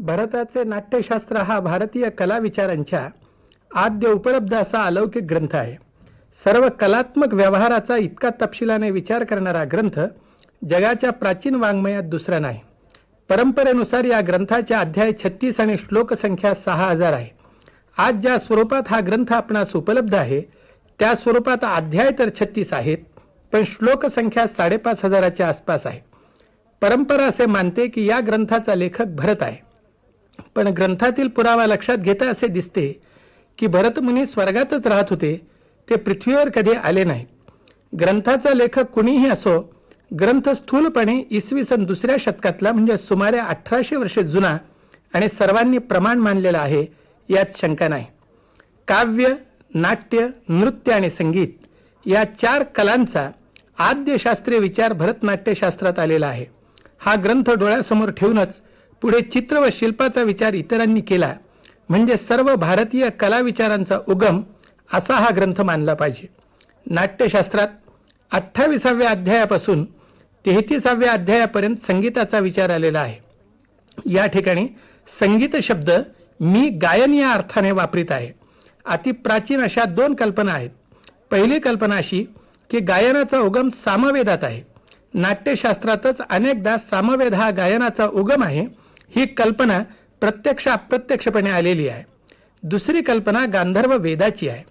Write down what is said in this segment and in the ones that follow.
भरताचे नाट्यशास्त्र हा भारतीय कला विचारांच्या आद्य उपलब्ध असा अलौकिक ग्रंथ आहे. सर्व कलात्मक व्यवहाराचा इतका तपशिलाने विचार करणारा ग्रंथ जगाच्या प्राचीन वाङ्मयात दुसरा नाही. परंपरेनुसार या ग्रंथाच्या अध्याय 36 आणि श्लोक संख्या 6000 आहे. आज ज्या स्वरूपात हा ग्रंथ आपणास उपलब्ध आहे त्या स्वरूपात अध्याय तर 36 आहेत, पण श्लोक संख्या 5500च्या आसपास आहे. परंपरा असे मानते की या ग्रंथाचा लेखक भरत आहे, पण ग्रंथातील पुरावा लक्षात घेता असे दिसते की भरतमुनी स्वर्गातच राहत होते, ते पृथ्वीवर कधी आले नाहीत. ग्रंथाचा लेखक कुणीही असो, ग्रंथ स्थूलपणे इसवी सन 2ऱ्या शतकातला म्हणजे सुमारे 1800 वर्षे जुना आणि सर्वांनी प्रमाण मानलेला आहे, यात शंका नाही. काव्य, नाट्य, नृत्य आणि संगीत या 4 कलांचा आद्य शास्त्रीय विचार भरतनाट्यशास्त्रात आलेला आहे. हा ग्रंथ डोळ्यासमोर ठेवूनच पुढे चित्र व शिल्पाचा विचार इतरांनी केला, म्हणजे सर्व भारतीय कला विचारांचा उगम असा हा ग्रंथ मानला पाहिजे. नाट्यशास्त्रात 28व्या अध्यायापासून 33व्या अध्यायापर्यंत संगीताचा विचार आलेला आहे. या ठिकाणी संगीत शब्द मी गायन या अर्थाने वापरित आहे. अति प्राचीन अशा 2 कल्पना आहेत. पहिली कल्पना अशी की गायनाचा उगम सामवेदात आहे. नाट्यशास्त्रातच अनेकदा सामवेद हा गायनाचा उगम आहे, ही कल्पना प्रत्यक्ष अप्रत्यक्षपणे आलेली आहे. दुसरी कल्पना गांधर्व वेदाची आहे.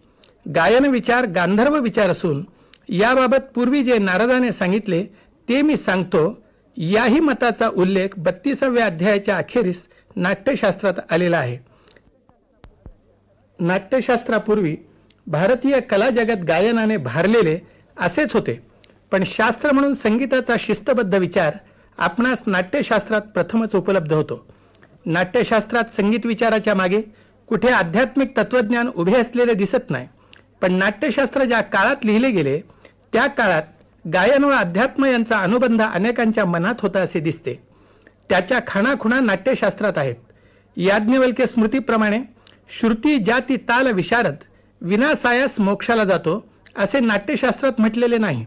गायन विचार गांधर्व विचार असून याबाबत पूर्वी जे नारदाने सांगितले ते मी सांगतो. याही मताचा उल्लेख 32व्या अध्यायाच्या अखेरीस नाट्यशास्त्रात आलेला आहे. नाट्यशास्त्रापूर्वी भारतीय कला जगत गायनाने भारलेले असेच होते, पण शास्त्र म्हणून संगीताचा शिस्तबद्ध विचार आपणास नाट्यशास्त्रात प्रथमच उपलब्ध होतो. नाट्यशास्त्रात संगीत विचाराच्या मागे कुठे आध्यात्मिक तत्वज्ञान उभे असलेले दिसत नाही, पण नाट्यशास्त्र ज्या काळात लिहिले गेले त्या काळात गायन व अध्यात्म यांचा अनुबंध अनेकांच्या मनात होता असे दिसते. त्याच्या खाणाखुणा नाट्यशास्त्रात आहेत. याज्ञवल्क्य स्मृतीप्रमाणे श्रुती जाती ताल विशारद विनासायास मोक्षाला जातो असे नाट्यशास्त्रात म्हटलेले नाही,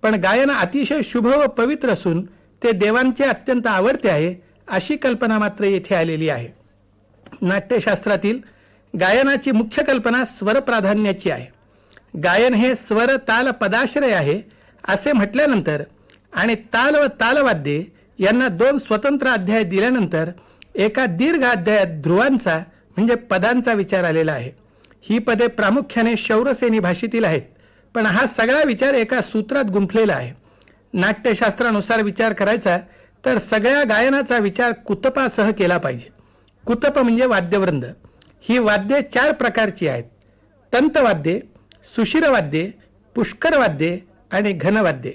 पण गायन अतिशय शुभ व पवित्र असून ते देवांचे अत्यंत आवडते आहे अशी कल्पना मात्र येथे आलेली आहे. नाट्यशास्त्रातील गायनाची मुख्य कल्पना स्वर प्राधान्याची आहे. गायन हे स्वर ताल पदाश्रय आहे असे म्हटल्यानंतर आणि ताल व तालवाद्ये यांना 2 स्वतंत्र अध्याय दिल्यानंतर एका दीर्घ अध्यायात ध्रुवांचा म्हणजे पदांचा विचार आलेला आहे. ही पदे प्रामुख्याने शौरसेनी भाषेतील आहेत, पण हा सगळा विचार एका सूत्रात गुंफलेला आहे. नाट्यशास्त्रानुसार विचार करायचा तर सगळ्या गायनाचा विचार कुतपासह केला पाहिजे. कुतप म्हणजे वाद्यवृंद. ही वाद्ये 4 प्रकारची आहेत: तंतवाद्ये, सुशिरवाद्ये, पुष्करवाद्ये आणि घनवाद्ये.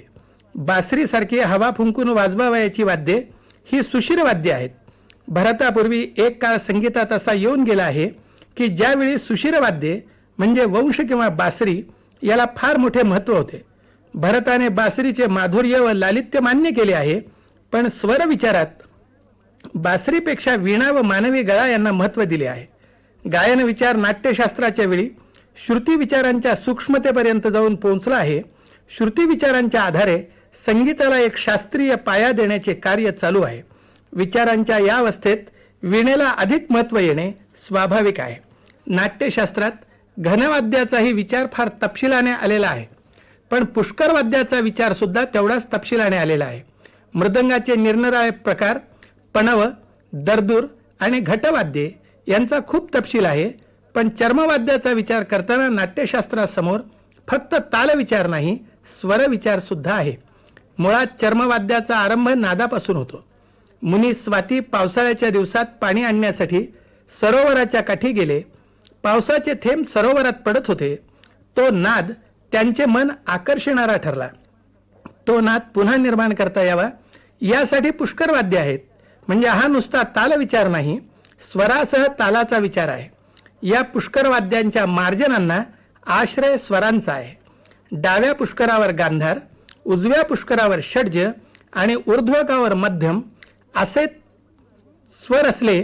बासरीसारखी हवा फुंकून वाजवावयाची वाद्ये ही सुशिरवाद्ये आहेत. भरतापूर्वी एक काळ संगीतात असा येऊन गेला आहे की ज्यावेळी सुशिरवाद्ये म्हणजे वंश किंवा बासरी याला फार मोठे महत्त्व होते. भरताने बासरीचे माधुर्य व लालित्य मान्य केले आहे, पण स्वर विचारात बासरीपेक्षा वीणा व मानवी गळा यांना महत्त्व दिले आहे. गायन विचार नाट्यशास्त्राच्या वेळी श्रुती विचारांच्या सूक्ष्मतेपर्यंत जाऊन पोहोचला आहे. श्रुती विचारांच्या आधारे संगीताला एक शास्त्रीय पाया देण्याचे कार्य चालू आहे. विचारांच्या या अवस्थेत वीणेला अधिक महत्त्व येणे स्वाभाविक आहे. नाट्यशास्त्रात घनवाद्याचाही विचार फार तपशिलाने आलेला आहे, पण पुष्करवाद्याचा विचार सुद्धा तेवढाच तपशिलाने आलेला आहे. मृदंगाचे निरनिराळे प्रकार, पणव, दरदूर आणि घटवाद्ये यांचा खूप तपशील आहे, पण चर्मवाद्याचा विचार करताना नाट्यशास्त्रासमोर फक्त ताल विचार नाही, स्वर विचार सुद्धा आहे. मुळात चर्मवाद्याचा आरंभ नादापासून होतो. मुनी स्वाती पावसाळ्याच्या दिवसात पाणी आणण्यासाठी सरोवराच्या काठी गेले. पावसाचे थेंब सरोवरात पडत होते. तो नाद त्यांचे मन आकर्षणारा ठरला. तो नाद पुन्हा निर्माण करता यावा यासाठी पुष्करवाद्य आहेत. म्हणजे हा नुसता ताल विचार नाही, स्वरासह तालाचा विचार आहे. या पुष्करवाद्यांच्या मार्जनांना आश्रय स्वरांचा आहे. डाव्या पुष्करावर गांधार, उजव्या पुष्करावर षड्ज आणि ऊर्ध्वकावर मध्यम असे स्वर असले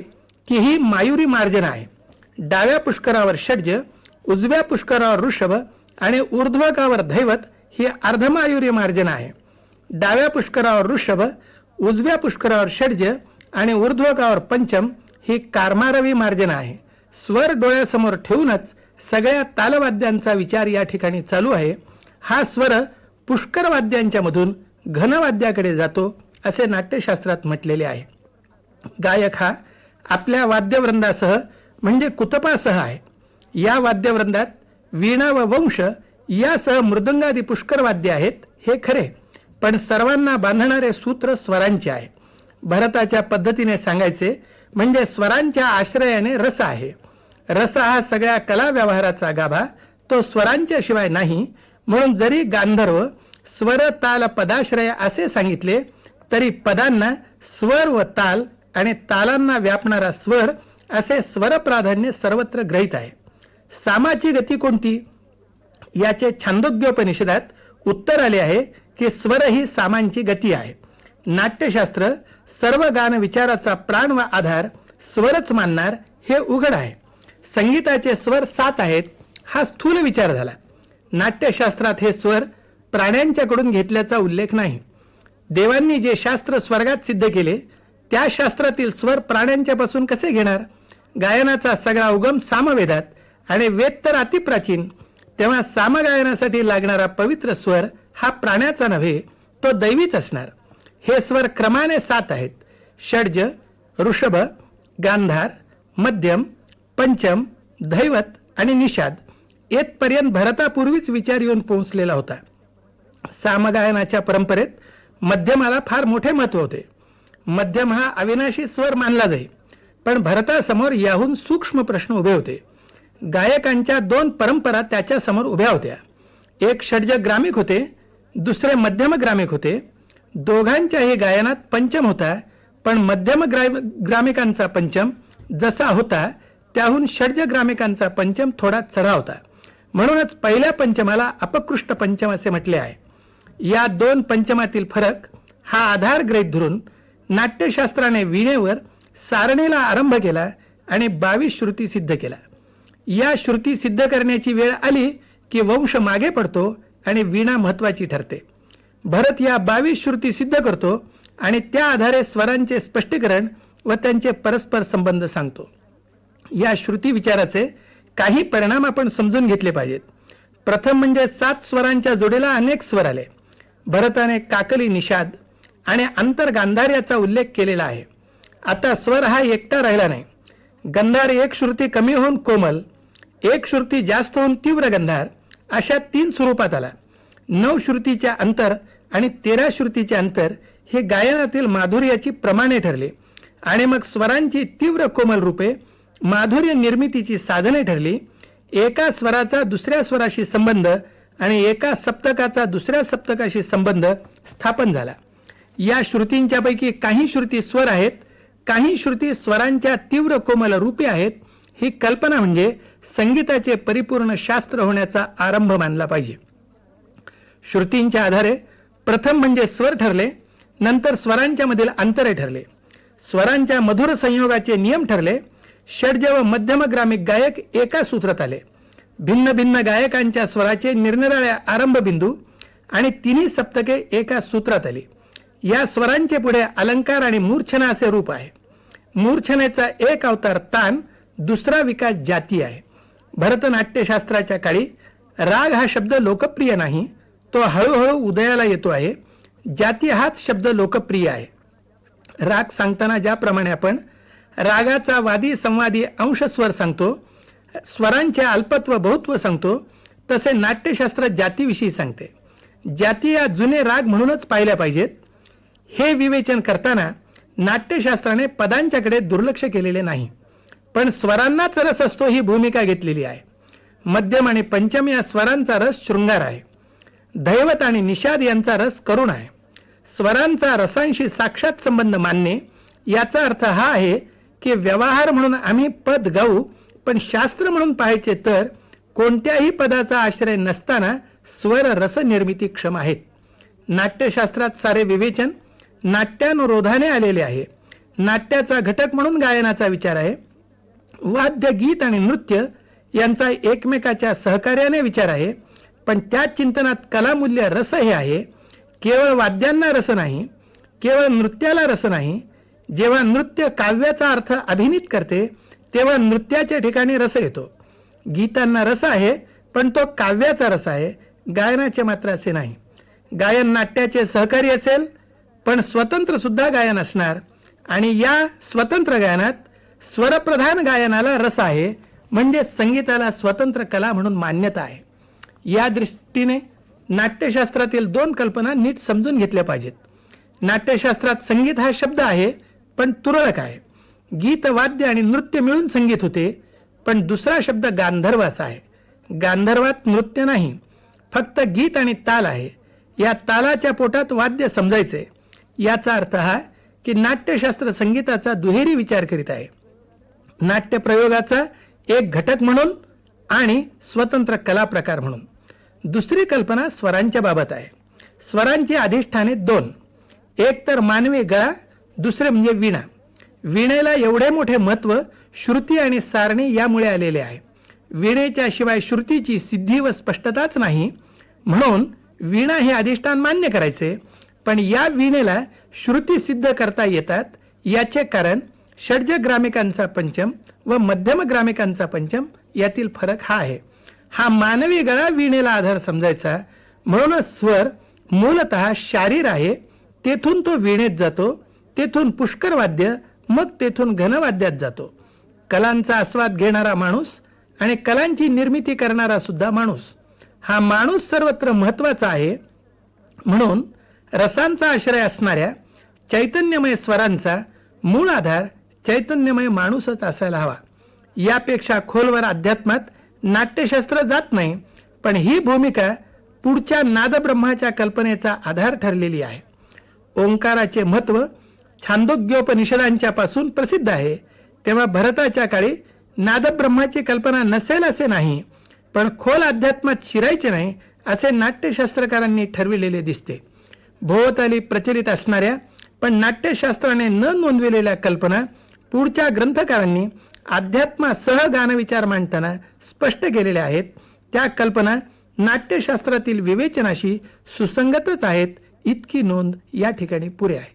की ही मायुरी मार्जन आहे. डाव्या पुष्करावर षड्ज, उजव्या पुष्करावर ऋषभ आणि ऊर्ध्वकावर धैवत ही अर्धमायुरी मार्जन आहे. डाव्या पुष्करावर ऋषभ, उजव्या पुष्करावर षड्ज आणि ऊर्ध्वकावर पंचम ही कारमारवी मार्जना आहे. स्वर डोळ्यासमोर ठेवूनच सगळ्या तालवाद्यांचा विचार या ठिकाणी चालू आहे. हा स्वर पुष्कर वाद्यांच्या मधून घनवाद्याकडे जातो असे नाट्यशास्त्रात म्हटलेले आहे. गायक हा आपल्या वाद्यवृंदासह म्हणजे कुतपासह आहे. या वाद्यवृंदात वीणा व वंश यासह मृदंगादी पुष्कर वाद्य आहेत हे खरे, पण सर्वांना बांधणारे सूत्र स्वरांचे आहे. भरताच्या पद्धतीने सांगायचे म्हणजे स्वरांच्या आश्रयाने रस आहे. रस हा सगळ्या कला व्यवहाराचा गाभा, तो स्वरांच्या शिवाय नाही. म्हणून जरी गांधर्व स्वर ताल पदाश्रय असे सांगितले तरी पदांना स्वर व ताल आणि तालांना व्यापणारा स्वर असे स्वर प्राधान्य सर्वत्र ग्रहित आहे. सामाची गती कोणती याचे छांदोग्योपनिषदात उत्तर आले आहे की स्वर ही सामांची गती आहे. नाट्यशास्त्र सर्व गान विचाराचा प्राण व आधार स्वरच मानणार हे उघड आहे. संगीताचे स्वर 7 आहेत हा स्थूल विचार झाला. नाट्यशास्त्रात हे स्वर प्राण्यांच्याकडून घेतल्याचा उल्लेख नाही. देवांनी जे शास्त्र स्वर्गात सिद्ध केले त्या शास्त्रातील स्वर प्राण्यांच्या पासून कसे घेणार. गायनाचा सगळा उगम सामवेदात आणि वेद तर अतिप्राचीन. तेव्हा सामगायनासाठी लागणारा पवित्र स्वर हा प्राण्याचा नव्हे, तो दैवीच असणार. हे स्वर क्रमाने 7 आहेत. षड्ज, ऋषभ, गांधार, मध्यम, पंचम, धैवत आणि निषाद येथपर्यंत भरतापूर्वीच विचार येऊन पोहोचलेला होता. सामगायनाच्या परंपरेत मध्यमाला फार मोठे महत्व होते. मध्यम हा अविनाशी स्वर मानला जाई, पण भरतासमोर याहून सूक्ष्म प्रश्न उभे होते. गायकांच्या 2 परंपरा त्याच्या समोर उभ्या होत्या. एक षड्ज ग्रामिक होते, दुसरे मध्यम ग्रामिक होते. दोघांच्याही गायनात पंचम होता, पण मध्यम ग्रामिकांचा पंचम जसा होता त्याहून षड्ज ग्रामिकांचा पंचम थोडा चढा होता. म्हणूनच पहिल्या पंचमाला अपकृष्ट पंचम असे म्हटले आहे. या 2 पंचमातील फरक हा आधार गृहीत धरून नाट्यशास्त्राने वीणेवर सारणीला आरंभ केला आणि 22 श्रुती सिद्ध केला. या श्रुती सिद्ध करण्याची वेळ आली की वंश मागे पडतो आणि वीणा महत्वाची ठरते. भरत या 22 श्रुती सिद्ध करतो आणि त्या आधारे स्वरांचे स्पष्टीकरण व त्यांचे परस्पर संबंध सांगतो. या श्रुती विचाराचे काही परिणाम आपण समजून घेतले पाहिजेत. प्रथम म्हणजे 7 स्वरांच्या जोडीला अनेक स्वर आले. भरताने काकली निषाद आणि अंतर गांधार याचा उल्लेख केलेला आहे. आता स्वर हा एकटा राहिला नाही. गंधार 1 श्रुती कमी होऊन कोमल, 1 श्रुती जास्त होऊन तीव्र गंधार अशा 3 स्वरूपात आला. 9 श्रुतीचे अंतर आणि 13 श्रुतीचे अंतर हे गायनातील माधुर्याची प्रमाणे ठरले आणि मग स्वरांची तीव्र कोमल रूपे माधुर्य निर्मितीची साधने ठरली. एका स्वराचा दुसऱ्या स्वराशी संबंध आणि एका सप्तकाचा दुसऱ्या सप्तकाशी संबंध स्थापन झाला. या श्रुतींच्या पैकी काही श्रुती स्वर आहेत, काही श्रुती स्वरांच्या तीव्र कोमल रूपे आहेत. ही कल्पना म्हणजे संगीताचे परिपूर्ण शास्त्र होण्याचा आरंभ मानला पाहिजे. श्रुतींच्या आधारे प्रथम म्हणजे स्वर ठरले, नंतर स्वरांच्या मधील अंतरे ठरले, स्वरांच्या मधुर संयोगाचे नियम ठरले. षड्ज व मध्यम ग्रामिक गायक एका सूत्रात आले. भिन्न भिन्न गायकांच्या स्वराचे निरनिराळ्या आरंभ बिंदू आणि 3 सप्तके एका सूत्रात आली. या स्वरांचे पुढे अलंकार आणि मूर्छना असे रूप आहे. मूर्छनेचा एक अवतार तान, दुसरा विकास जाती आहे. भरतनाट्यशास्त्राच्या काळी राग हा शब्द लोकप्रिय नाही, तो हळूहळू उदयाला येतो आहे. जाती हाच शब्द लोकप्रिय आहे. राग सांगताना ज्याप्रमाणे आपण रागाचा वादी संवादी अंशस्वर सांगतो, स्वरांचे अल्पत्व बहुत्व सांगतो, तसे नाट्यशास्त्र जातीविषयी सांगते. जाती या जुने राग म्हणूनच पाहिल्या पाहिजेत. हे विवेचन करताना नाट्यशास्त्राने पदांच्याकडे दुर्लक्ष केलेले नाही, पण स्वरांनाच रस असतो ही भूमिका घेतलेली आहे. मध्यम आणि पंचम या स्वरांचा रस शृंगार आहे. दैवत आणि निषाद यांचा रस करुण आहे. स्वरांचा रसांशी साक्षात संबंध मानणे याचा अर्थ हा आहे की व्यवहार म्हणून आम्ही पद गाऊ, पण शास्त्र म्हणून पाहायचे तर कोणत्याही पदाचा आश्रय नसताना स्वर रस निर्मिती क्षम आहेत. नाट्यशास्त्रात सारे विवेचन नाट्यानुरोधाने आलेले आहे. नाट्याचा घटक म्हणून गायनाचा विचार आहे. वाद्य, गीत आणि नृत्य यांचा एकमेकाच्या सहकार्याने विचार आहे, पण त्या चिंतनात कलामूल्य रस हे आहे. केवळ वाद्यांना रस नाही, केवळ नृत्याला रस नाही, जेव्हा नृत्य काव्याचा अर्थ अभिनीत करते तेव्हा नृत्याच्या ठिकाणी रस येतो. गीतांना रस आहे, पण तो काव्याचा रस आहे, गायनाचे मात्र असे नाही. गायन नाट्याचे सहकारी असेल, पण स्वतंत्र सुद्धा गायन असणार. आणि या स्वतंत्र गायनात स्वरप्रधान गायनाला रस आहे, म्हणजे संगीताला स्वतंत्र कला म्हणून मान्यता आहे. या दृष्टीने नाट्यशास्त्रातील दोन कल्पना नीट समजून घेतल्या पाहिजेत. नाट्यशास्त्रात संगीत हा शब्द आहे, पण तुरळक आहे. गीत, वाद्य आणि नृत्य मिळून संगीत होते, पण दुसरा शब्द गांधर्व असा आहे. गांधर्वात नृत्य नाही, फक्त गीत आणि ताल आहे. या तालाच्या पोटात वाद्य समजायचे. याचा अर्थ हा की नाट्यशास्त्र संगीताचा दुहेरी विचार करीत आहे, नाट्य प्रयोगाचा एक घटक म्हणून आणि स्वतंत्र कला प्रकार म्हणून. दुसरी कल्पना स्वरांच्या बाबत आहे. स्वरांची अधिष्ठाने दोन, एक तर मानवी गळा, दुसरे म्हणजे वीणा. वीणेला एवढे मोठे महत्व श्रुती आणि सारणी यामुळे आलेले आहे. वीणेच्या शिवाय श्रुतीची सिद्धी व स्पष्टताच नाही, म्हणून वीणा हे अधिष्ठान मान्य करायचे. पण या वीणेला श्रुती सिद्ध करता येतात. याचे कारण षड्ज ग्रामिकांचा पंचम व मध्यम ग्रामिकांचा पंचम यातील फरक हा आहे. हा मानवी गळा वीणेला आधार समजायचा, म्हणूनच स्वर मूलतः शारीर आहे. तेथून तो वीणेत जातो, तेथून पुष्कर वाद्य, मग तेथून घनवाद्यात जातो. कलांचा आस्वाद घेणारा माणूस आणि कलांची निर्मिती करणारा सुद्धा माणूस. हा माणूस सर्वत्र महत्वाचा आहे. म्हणून रसांचा आश्रय असणाऱ्या चैतन्यमय स्वरांचा मूळ आधार चैतन्यमय माणूसच असायला हवा. यापेक्षा खोलवर अध्यात्मात नाट्यशास्त्र जात नाही, पण ही भूमिका पुढच्या नादब्रह्माच्या कल्पनेचा आधार ठरलेली आहे. ओंकाराचे महत्व छांदोग्योपनिषदांच्या पासून प्रसिद्ध आहे. तेव्हा भरताच्या काळी नादब्रह्माची कल्पना नसेल असे नाही, पण खोल अध्यात्मात शिरायचे नाही असे नाट्यशास्त्रकारांनी ठरविलेले दिसते. भोवताली प्रचलित असणाऱ्या पण नाट्यशास्त्राने न नोंदविलेल्या कल्पना पुढच्या ग्रंथकारांनी अध्यात्मासह गानविचार मांडताना स्पष्ट केलेल्या आहेत. त्या कल्पना नाट्यशास्त्रातील विवेचनाशी सुसंगतच आहेत, इतकी नोंद या ठिकाणी पुरे आहे.